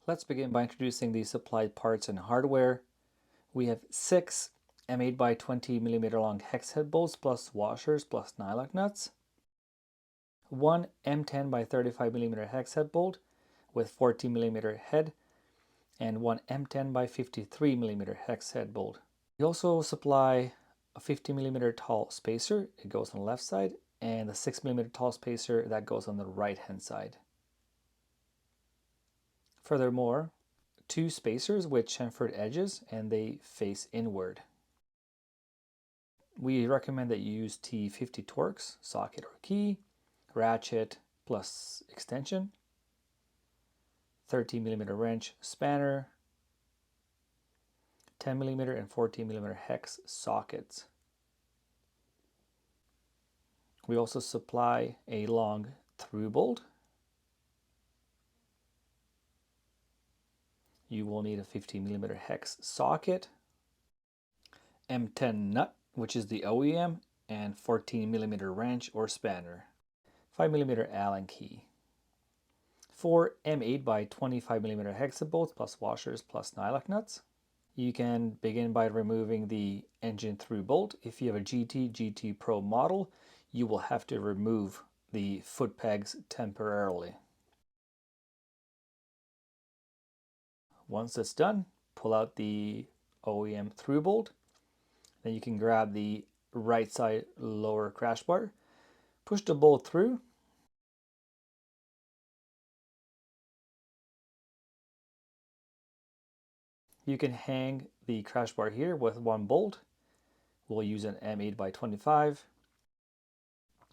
Let's begin by introducing the supplied parts and hardware. We have 6 M8 by 20 millimeter long hex head bolts plus washers plus nylock nuts, 1 M10 by 35 millimeter hex head bolt with 14 millimeter head, and 1 M10 by 53 millimeter hex head bolt. We also supply a 50 millimeter tall spacer. It goes on the left side, and a 6 millimeter tall spacer that goes on the right hand side. Furthermore, 2 spacers with chamfered edges, and they face inward. We recommend that you use T50 Torx, socket or key, ratchet plus extension, 13 millimeter wrench spanner, 10 millimeter and 14 millimeter hex sockets. We also supply a long through bolt. You will need a 15 millimeter hex socket, M10 nut, which is the OEM, and 14 millimeter wrench or spanner, 5 millimeter Allen key, 4 M8 by 25 millimeter hex bolts plus washers plus nylock nuts. You can begin by removing the engine through bolt. If you have a GT Pro model, you will have to remove the foot pegs temporarily. Once it's done, pull out the OEM through bolt. Then you can grab the right side lower crash bar, push the bolt through. You can hang the crash bar here with one bolt. We'll use an M8 by 25.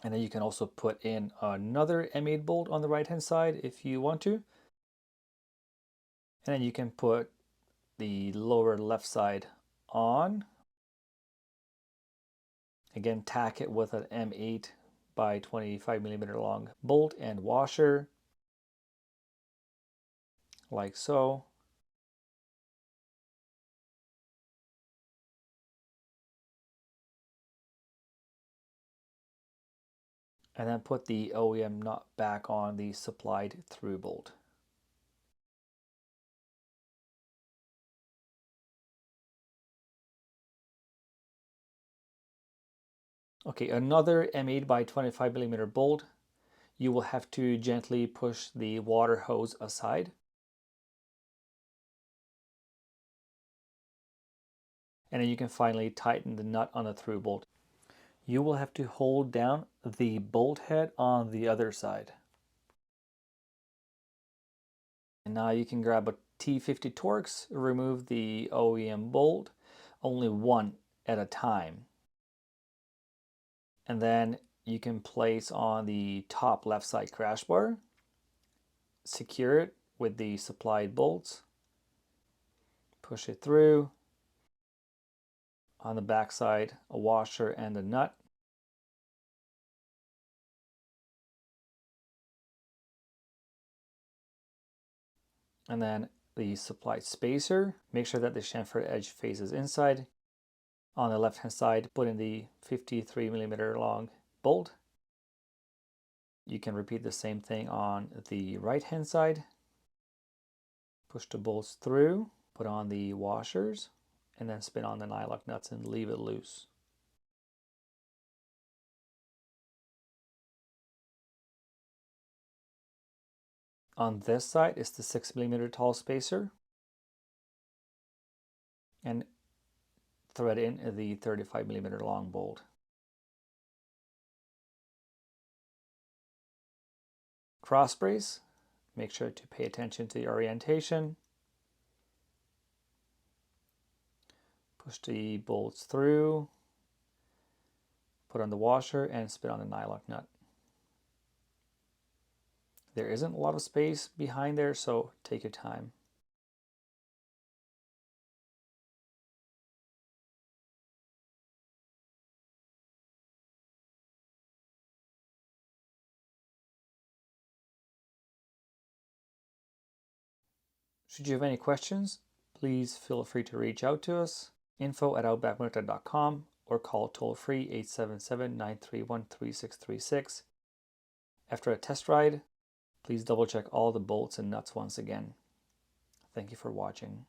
And then you can also put in another M8 bolt on the right hand side if you want to. And then you can put the lower left side on. Again, tack it with an M8 by 25 millimeter long bolt and washer, like so. And then put the OEM nut back on the supplied through bolt. Okay, another M8 by 25 millimeter bolt. You will have to gently push the water hose aside. And then you can finally tighten the nut on the through bolt. You will have to hold down the bolt head on the other side. And now you can grab a T50 Torx, remove the OEM bolt, only one at a time. And then you can place on the top left side crash bar, secure it with the supplied bolts, push it through. On the back side, a washer and a nut. And then the supplied spacer, make sure that the chamfered edge faces inside. On the left hand side, put in the 53 millimeter long bolt. You can repeat the same thing on the right hand side. Push the bolts through, put on the washers, and then spin on the nylock nuts and leave it loose. On this side is the 6 millimeter tall spacer, and thread in the 35 millimeter long bolt. Cross brace, make sure to pay attention to the orientation. Push the bolts through, put on the washer, and spin on the nylock nut. There isn't a lot of space behind there, so take your time. Should you have any questions, please feel free to reach out to us, info@outbackmotortech.com, or call toll-free 877-931-3636. After a test ride, please double check all the bolts and nuts once again. Thank you for watching.